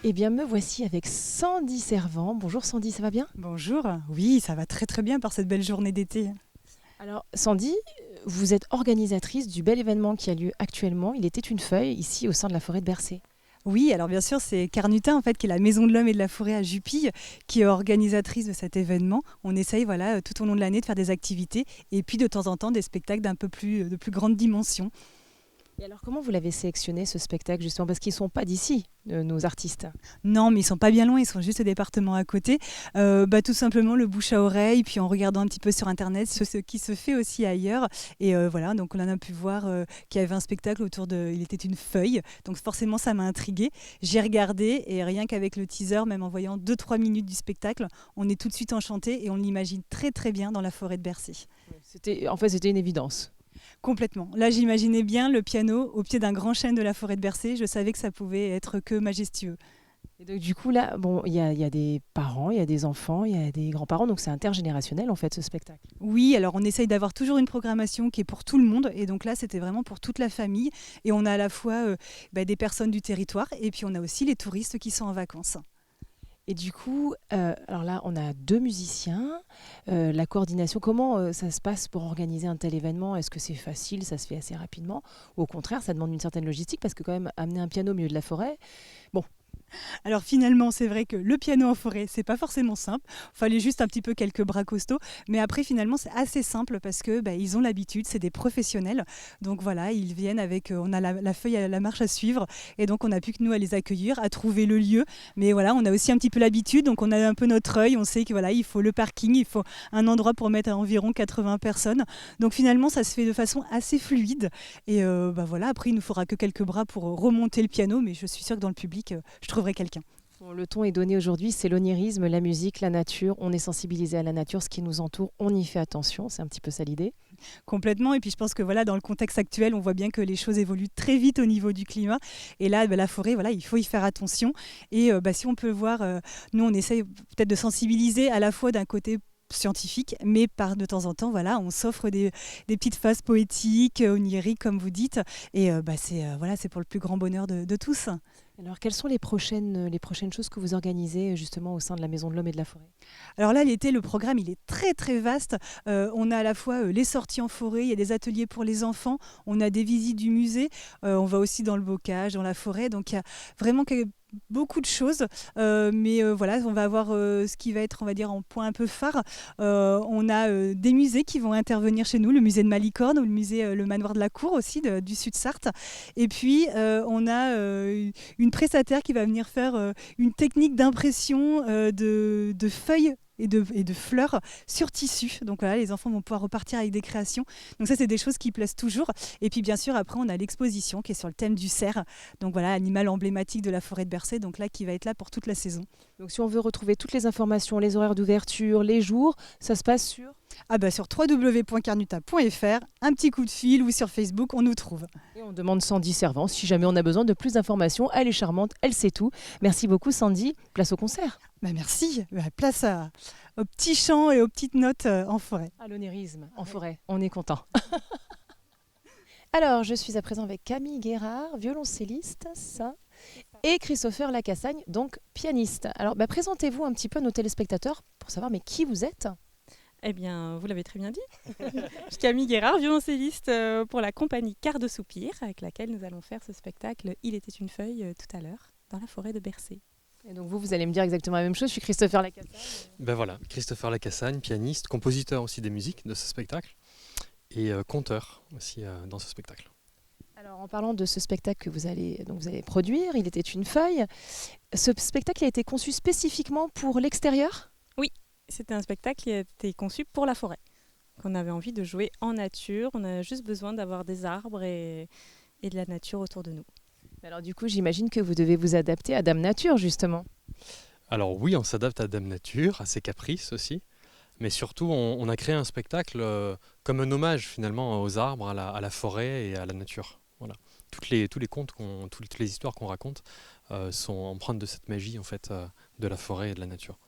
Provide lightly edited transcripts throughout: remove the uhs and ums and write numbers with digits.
Eh bien, me voici avec Sandy Servant. Bonjour Sandy, ça va bien? Bonjour, oui, ça va très très bien par cette belle journée d'été. Alors Sandy, vous êtes organisatrice du bel événement qui a lieu actuellement. Il était une feuille ici au sein de la forêt de Bercé. Oui, alors bien sûr, c'est Carnutin en fait qui est la Maison de l'Homme et de la Forêt à Jupille qui est organisatrice de cet événement. On essaye voilà tout au long de l'année de faire des activités et puis de temps en temps des spectacles de plus grande dimension. Et alors comment vous l'avez sélectionné ce spectacle justement? Parce qu'ils ne sont pas d'ici, nos artistes. Non, mais ils sont pas bien loin, ils sont juste au département à côté. Tout simplement le bouche à oreille, puis en regardant un petit peu sur internet ce qui se fait aussi ailleurs. Et voilà, donc on en a pu voir qu'il y avait un spectacle autour de Il était une feuille. Donc forcément ça m'a intriguée. J'ai regardé et rien qu'avec le teaser, même en voyant 2-3 minutes du spectacle, on est tout de suite enchanté et on l'imagine très très bien dans la forêt de Bercé. C'était une évidence. Complètement. Là, j'imaginais bien le piano au pied d'un grand chêne de la forêt de Bercé. Je savais que ça pouvait être que majestueux. Et donc, du coup, là, bon, il y a des parents, il y a des enfants, il y a des grands-parents, donc c'est intergénérationnel en fait ce spectacle. Oui, alors on essaye d'avoir toujours une programmation qui est pour tout le monde. Et donc là, c'était vraiment pour toute la famille. Et on a à la fois des personnes du territoire et puis on a aussi les touristes qui sont en vacances. Et du coup, alors là, on a deux musiciens. La coordination, comment ça se passe pour organiser un tel événement? Est-ce que c'est facile, ça se fait assez rapidement? Ou au contraire, ça demande une certaine logistique parce que quand même, amener un piano au milieu de la forêt, bon. Alors finalement, c'est vrai que le piano en forêt, c'est pas forcément simple. Il fallait juste un petit peu quelques bras costauds. Mais après, finalement, c'est assez simple parce que ils ont l'habitude, c'est des professionnels. Donc voilà, ils viennent avec, on a la feuille à la marche à suivre. Et donc, on n'a plus que nous à les accueillir, à trouver le lieu. Mais voilà, on a aussi un petit peu l'habitude. Donc, on a un peu notre œil. On sait que voilà, il faut le parking, il faut un endroit pour mettre à environ 80 personnes. Donc finalement, ça se fait de façon assez fluide. Et voilà, après, il nous faudra que quelques bras pour remonter le piano. Mais je suis sûre que dans le public, je trouverai quelqu'un. Bon, le ton est donné aujourd'hui, c'est l'onirisme, la musique, la nature. On est sensibilisé à la nature, ce qui nous entoure, on y fait attention. C'est un petit peu ça l'idée. Complètement. Et puis je pense que voilà, dans le contexte actuel, on voit bien que les choses évoluent très vite au niveau du climat. Et là, la forêt, voilà, il faut y faire attention. Et si on peut voir, nous, on essaye peut-être de sensibiliser à la fois d'un côté scientifique, mais de temps en temps, voilà, on s'offre des petites phases poétiques, oniriques, comme vous dites. Et c'est pour le plus grand bonheur de tous. Alors, quelles sont les prochaines choses que vous organisez justement au sein de la Maison de l'Homme et de la Forêt? Alors là, l'été, le programme, il est très très vaste. On a à la fois les sorties en forêt, il y a des ateliers pour les enfants, on a des visites du musée, on va aussi dans le bocage, dans la forêt. Donc il y a vraiment beaucoup de choses. Voilà, on va avoir ce qui va être, on va dire, en point un peu phare. On a des musées qui vont intervenir chez nous, le musée de Malicorne ou le musée Le Manoir de la Cour aussi, du Sud-Sarthe. Et puis, on a une prestataire qui va venir faire une technique d'impression de feuilles et de fleurs sur tissu. Donc voilà, les enfants vont pouvoir repartir avec des créations. Donc ça, c'est des choses qui plaisent toujours. Et puis bien sûr, après, on a l'exposition qui est sur le thème du cerf. Donc voilà, animal emblématique de la forêt de Bercé, donc là, qui va être là pour toute la saison. Donc, si on veut retrouver toutes les informations, les horaires d'ouverture, les jours, ça se passe sur... Sur www.carnuta.fr, un petit coup de fil ou sur Facebook, on nous trouve. Et on demande Sandy Servant si jamais on a besoin de plus d'informations. Elle est charmante, elle sait tout. Merci beaucoup Sandy. Place au concert. Merci. Place aux petits chants et aux petites notes en forêt. À l'onirisme en forêt. On est content. Alors, je suis à présent avec Camille Guérard, violoncelliste, ça, et Christopher Lacassagne, donc pianiste. Alors, présentez-vous un petit peu à nos téléspectateurs pour savoir qui vous êtes. Eh bien, vous l'avez très bien dit. Je suis Camille Guérard, violoncelliste pour la compagnie Quart de Soupir, avec laquelle nous allons faire ce spectacle Il était une feuille tout à l'heure, dans la forêt de Bercé. Et donc vous allez me dire exactement la même chose. Je suis Christopher Lacassagne. Ben voilà, Christopher Lacassagne, pianiste, compositeur aussi des musiques de ce spectacle et conteur aussi dans ce spectacle. Alors en parlant de ce spectacle que vous allez produire, Il était une feuille, ce spectacle a été conçu spécifiquement pour l'extérieur ? Oui, c'était un spectacle qui a été conçu pour la forêt. On avait envie de jouer en nature, on a juste besoin d'avoir des arbres et de la nature autour de nous. Alors du coup, j'imagine que vous devez vous adapter à Dame Nature, justement. Alors oui, on s'adapte à Dame Nature, à ses caprices aussi, mais surtout on a créé un spectacle comme un hommage finalement aux arbres, à la forêt et à la nature. Voilà. Tous les contes, toutes les histoires qu'on raconte sont empreintes de cette magie en fait, de la forêt et de la nature.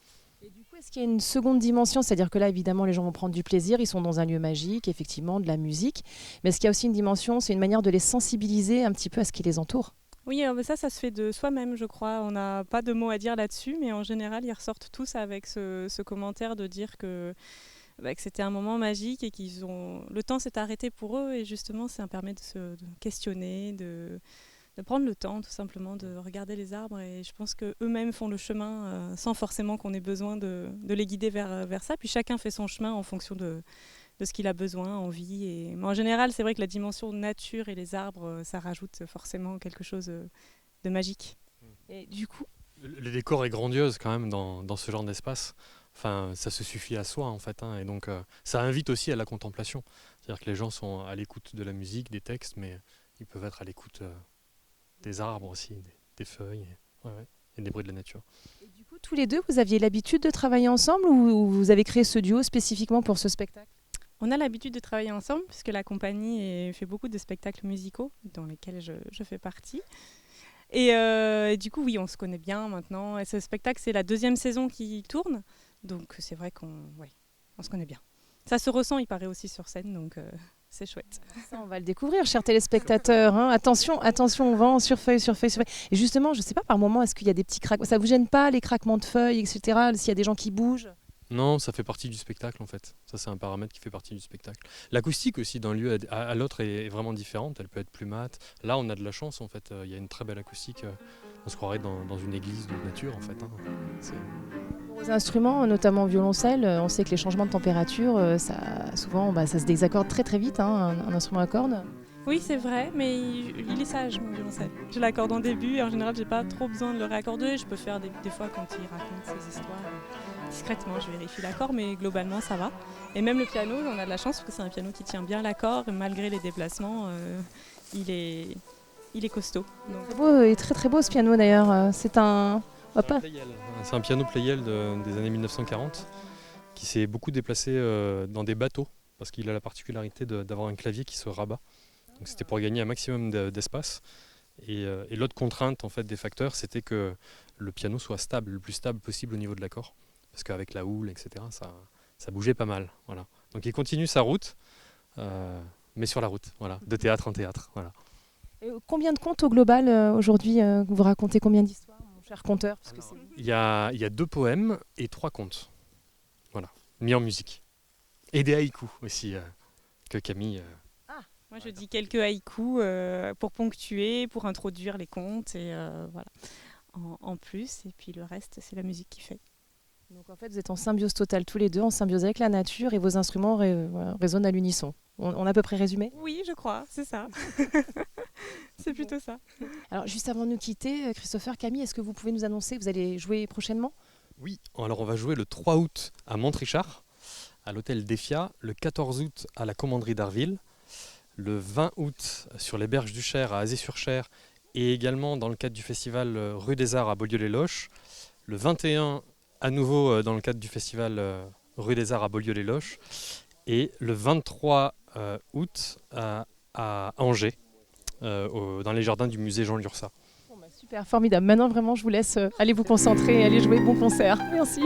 Et du coup, est-ce qu'il y a une seconde dimension? C'est-à-dire que là, évidemment, les gens vont prendre du plaisir, ils sont dans un lieu magique, effectivement, de la musique. Mais est-ce qu'il y a aussi une dimension, c'est une manière de les sensibiliser un petit peu à ce qui les entoure? Oui, ça se fait de soi-même, je crois. On n'a pas de mots à dire là-dessus, mais en général, ils ressortent tous avec ce commentaire de dire que c'était un moment magique et le temps s'est arrêté pour eux et justement, ça permet de questionner, de prendre le temps tout simplement de regarder les arbres et je pense qu'eux-mêmes font le chemin sans forcément qu'on ait besoin de les guider vers ça. Puis chacun fait son chemin en fonction de ce qu'il a besoin, envie. Mais en général, c'est vrai que la dimension nature et les arbres, ça rajoute forcément quelque chose de magique. Et du coup, Le décor est grandiose quand même dans ce genre d'espace. Enfin, ça se suffit à soi en fait, hein, et donc ça invite aussi à la contemplation. C'est-à-dire que les gens sont à l'écoute de la musique, des textes, mais ils peuvent être à l'écoute des arbres aussi, des feuilles, et des bruits de la nature. et du coup, tous les deux, vous aviez l'habitude de travailler ensemble ou vous avez créé ce duo spécifiquement pour ce spectacle? On a l'habitude de travailler ensemble puisque la compagnie fait beaucoup de spectacles musicaux dans lesquels je fais partie. Et du coup, oui, on se connaît bien maintenant. Et ce spectacle, c'est la 2e saison qui tourne. Donc c'est vrai qu'on se connaît bien. Ça se ressent, il paraît aussi sur scène, donc c'est chouette. Ça, on va le découvrir, chers téléspectateurs. Hein. Attention, on va en sur feuille. Et justement, je ne sais pas, par moment, est-ce qu'il y a des petits craquements? Ça ne vous gêne pas, les craquements de feuilles, etc. S'il y a des gens qui bougent? Non, ça fait partie du spectacle en fait. Ça, c'est un paramètre qui fait partie du spectacle. L'acoustique aussi d'un lieu à l'autre est vraiment différente. Elle peut être plus mate. Là, on a de la chance en fait. Il y a une très belle acoustique. On se croirait dans une église de nature en fait. Hein. Pour vos instruments, notamment violoncelle, on sait que les changements de température, souvent, ça se désaccorde très très vite, hein, un instrument à cordes. Oui, c'est vrai, mais il est sage, mon violoncelle. Je l'accorde en début et en général, j'ai pas trop besoin de le réaccorder. Je peux faire des fois quand il raconte ses histoires. Discrètement, je vérifie l'accord, mais globalement, ça va. Et même le piano, on a de la chance parce que c'est un piano qui tient bien l'accord. Malgré les déplacements, il est costaud. Donc. C'est beau et très très beau ce piano d'ailleurs. C'est un... C'est un piano Pleyel des années 1940 qui s'est beaucoup déplacé dans des bateaux parce qu'il a la particularité d'avoir un clavier qui se rabat. Donc c'était pour gagner un maximum d'espace. Et l'autre contrainte en fait, des facteurs, c'était que le piano soit stable, le plus stable possible au niveau de l'accord. Parce qu'avec la houle, etc., ça bougeait pas mal. Voilà. Donc il continue sa route, mais sur la route, voilà, de théâtre en théâtre. Voilà. Et combien de contes au global aujourd'hui? Vous racontez combien d'histoires, mon cher conteur? Il y a 2 poèmes et 3 contes, voilà, mis en musique. Et des haïkus aussi, que Camille... Moi, je dis quelques haïkus pour ponctuer, pour introduire les contes, et voilà, en plus. Et puis le reste, c'est la musique qui fait. Donc en fait, vous êtes en symbiose totale tous les deux, en symbiose avec la nature et vos instruments résonnent à l'unisson. On a à peu près résumé? Oui, je crois, c'est ça. C'est plutôt ça. Alors juste avant de nous quitter, Christopher, Camille, est-ce que vous pouvez nous annoncer, vous allez jouer prochainement? Oui, alors on va jouer le 3 août à Montrichard, à l'hôtel Defia, le 14 août à la commanderie d'Arville, le 20 août sur les berges du Cher à Azé-sur-Cher et également dans le cadre du festival Rue des Arts à Beaulieu-les-Loches, le 21 à nouveau dans le cadre du festival Rue des Arts à Beaulieu-les-Loches et le 23 août à Angers, dans les jardins du musée Jean Lursa. Bon, super, formidable. Maintenant, vraiment, je vous laisse aller vous concentrer et aller jouer. Bon concert. Merci.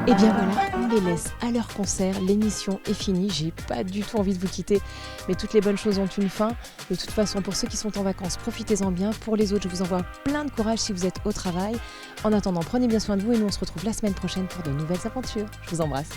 Et bien voilà, on les laisse à leur concert. L'émission est finie. J'ai pas du tout envie de vous quitter, mais toutes les bonnes choses ont une fin. De toute façon, pour ceux qui sont en vacances, profitez-en bien. Pour les autres, je vous envoie plein de courage si vous êtes au travail. En attendant, prenez bien soin de vous et nous on se retrouve la semaine prochaine pour de nouvelles aventures. Je vous embrasse.